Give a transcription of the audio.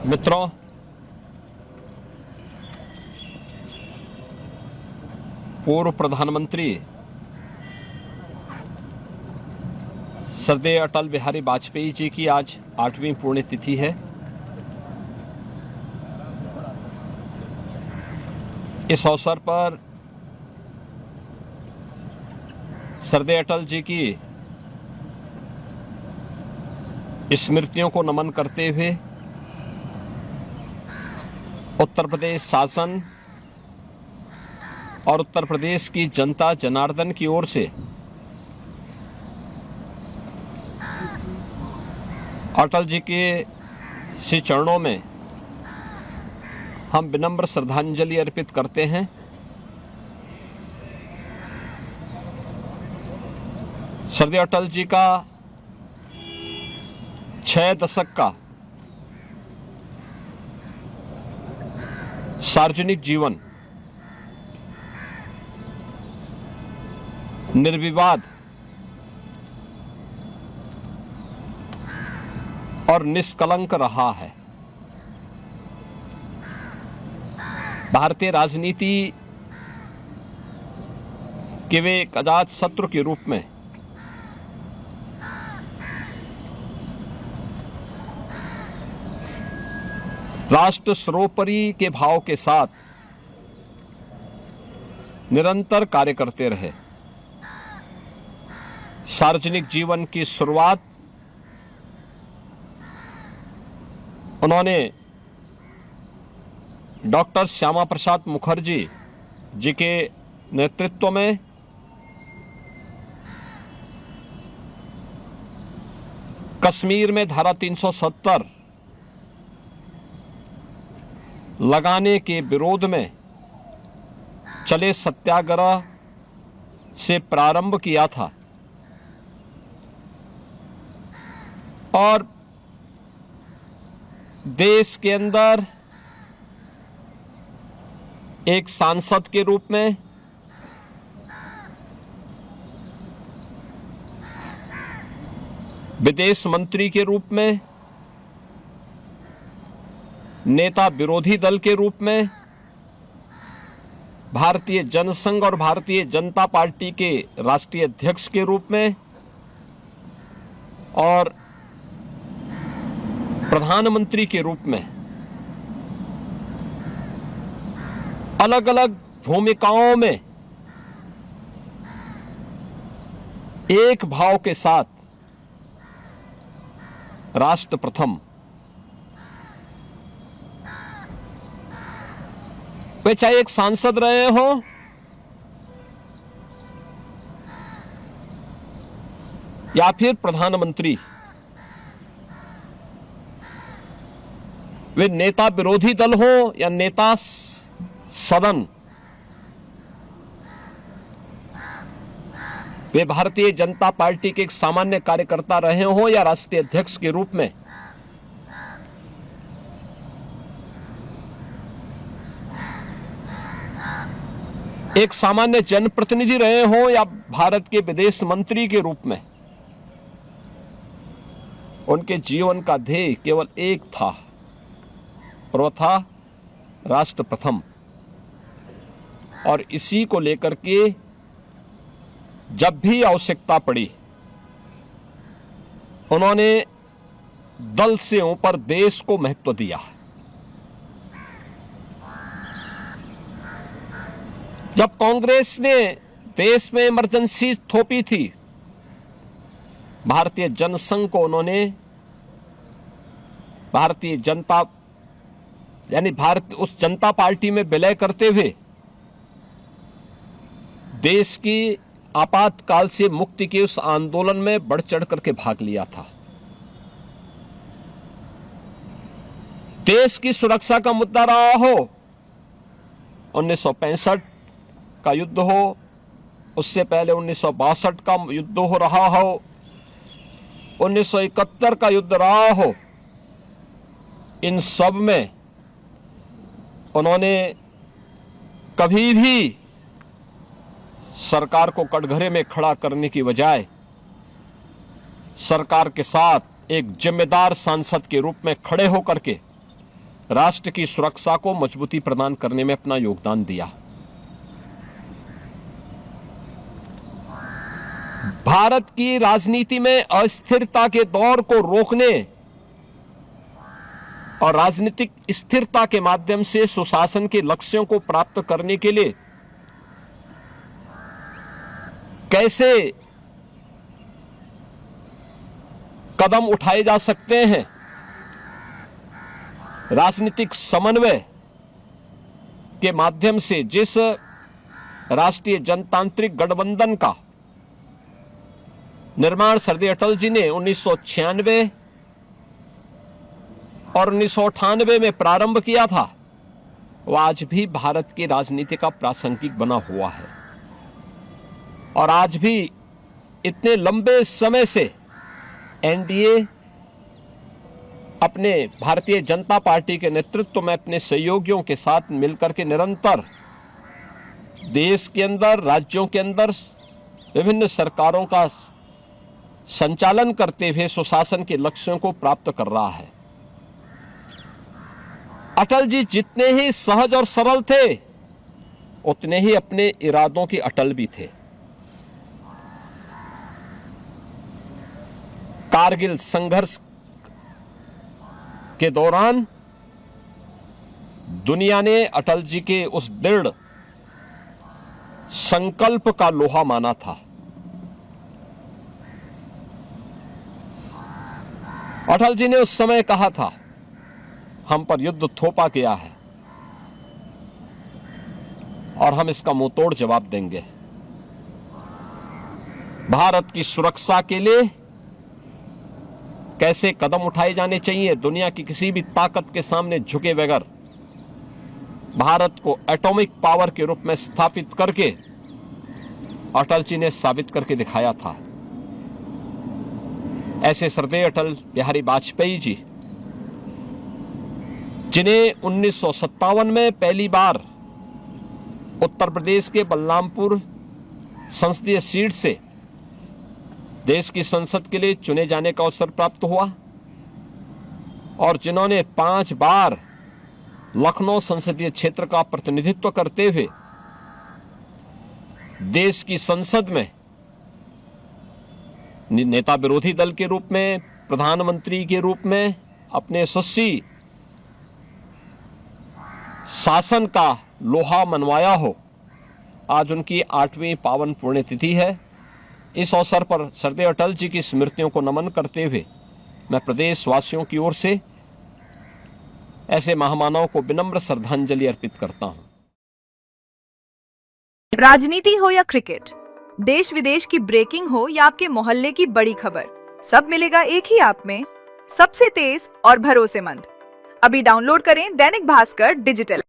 मित्रों, पूर्व प्रधानमंत्री श्रद्धेय अटल बिहारी वाजपेयी जी की आज 8वीं पुण्यतिथि है। इस अवसर पर श्रद्धेय अटल जी की स्मृतियों को नमन करते हुए उत्तर प्रदेश शासन और उत्तर प्रदेश की जनता जनार्दन की ओर से अटल जी के श्री चरणों में हम विनम्र श्रद्धांजलि अर्पित करते हैं। श्रद्धेय अटल जी का 6 दशक का सार्वजनिक जीवन निर्विवाद और निष्कलंक रहा है। भारतीय राजनीति के वे एक अजात शत्रु के रूप में राष्ट्र सर्वोपरि के भाव के साथ निरंतर कार्य करते रहे। सार्वजनिक जीवन की शुरुआत उन्होंने डॉक्टर श्यामा प्रसाद मुखर्जी जी के नेतृत्व में कश्मीर में धारा 370 लगाने के विरोध में चले सत्याग्रह से प्रारंभ किया था और देश के अंदर एक सांसद के रूप में विदेश मंत्री के रूप में, नेता विरोधी दल के रूप में, भारतीय जनसंघ और भारतीय जनता पार्टी के राष्ट्रीय अध्यक्ष के रूप में और प्रधानमंत्री के रूप में अलग अलग भूमिकाओं में एक भाव के साथ राष्ट्र प्रथम, वे चाहे एक सांसद रहे हो या फिर प्रधानमंत्री, वे नेता विरोधी दल हो या नेता सदन, वे भारतीय जनता पार्टी के एक सामान्य कार्यकर्ता रहे हो या राष्ट्रीय अध्यक्ष के रूप में, एक सामान्य जनप्रतिनिधि रहे हो या भारत के विदेश मंत्री के रूप में, उनके जीवन का ध्येय केवल एक था और वह था राष्ट्र प्रथम। और इसी को लेकर के जब भी आवश्यकता पड़ी उन्होंने दल से ऊपर देश को महत्व दिया। जब कांग्रेस ने देश में इमरजेंसी थोपी थी, भारतीय जनसंघ को उन्होंने भारतीय जनता यानी भारत उस जनता पार्टी में विलय करते हुए देश की आपातकाल से मुक्ति के उस आंदोलन में बढ़ चढ़ करके भाग लिया था। देश की सुरक्षा का मुद्दा रहा हो, 1965 का युद्ध हो, उससे पहले 1962 का युद्ध हो रहा हो, 1971 का युद्ध रहा हो, इन सब में उन्होंने कभी भी सरकार को कटघरे में खड़ा करने की बजाय सरकार के साथ एक जिम्मेदार सांसद के रूप में खड़े होकर के राष्ट्र की सुरक्षा को मजबूती प्रदान करने में अपना योगदान दिया। भारत की राजनीति में अस्थिरता के दौर को रोकने और राजनीतिक स्थिरता के माध्यम से सुशासन के लक्ष्यों को प्राप्त करने के लिए कैसे कदम उठाए जा सकते हैं, राजनीतिक समन्वय के माध्यम से जिस राष्ट्रीय जनतांत्रिक गठबंधन का निर्माण श्रद्धेय अटल जी ने 1996 और 1998 में प्रारंभ किया था, वह आज भी भारत की राजनीति का प्रासंगिक बना हुआ है। और आज भी इतने लंबे समय से एनडीए अपने भारतीय जनता पार्टी के नेतृत्व में अपने सहयोगियों के साथ मिलकर के निरंतर देश के अंदर, राज्यों के अंदर विभिन्न सरकारों का संचालन करते हुए सुशासन के लक्ष्यों को प्राप्त कर रहा है। अटल जी जितने ही सहज और सरल थे, उतने ही अपने इरादों के अटल भी थे। कारगिल संघर्ष के दौरान दुनिया ने अटल जी के उस दृढ़ संकल्प का लोहा माना था। अटल जी ने उस समय कहा था, हम पर युद्ध थोपा गया है और हम इसका मुंहतोड़ जवाब देंगे। भारत की सुरक्षा के लिए कैसे कदम उठाए जाने चाहिए, दुनिया की किसी भी ताकत के सामने झुके बगैर भारत को एटॉमिक पावर के रूप में स्थापित करके अटल जी ने साबित करके दिखाया था। ऐसे श्रद्धेय अटल बिहारी वाजपेयी जी, जिन्हें 1957 में पहली बार उत्तर प्रदेश के बलरामपुर संसदीय सीट से देश की संसद के लिए चुने जाने का अवसर प्राप्त हुआ और जिन्होंने 5 बार लखनऊ संसदीय क्षेत्र का प्रतिनिधित्व करते हुए देश की संसद में नेता विरोधी दल के रूप में, प्रधानमंत्री के रूप में अपने यशस्वी शासन का लोहा मनवाया हो। आज उनकी 8वीं पावन पुण्यतिथि है। इस अवसर पर श्रद्धेय अटल जी की स्मृतियों को नमन करते हुए मैं प्रदेशवासियों की ओर से ऐसे महामानव को विनम्र श्रद्धांजलि अर्पित करता हूं। राजनीति हो या क्रिकेट, देश विदेश की ब्रेकिंग हो या आपके मोहल्ले की बड़ी खबर, सब मिलेगा एक ही ऐप में, सबसे तेज और भरोसेमंद। अभी डाउनलोड करें दैनिक भास्कर डिजिटल।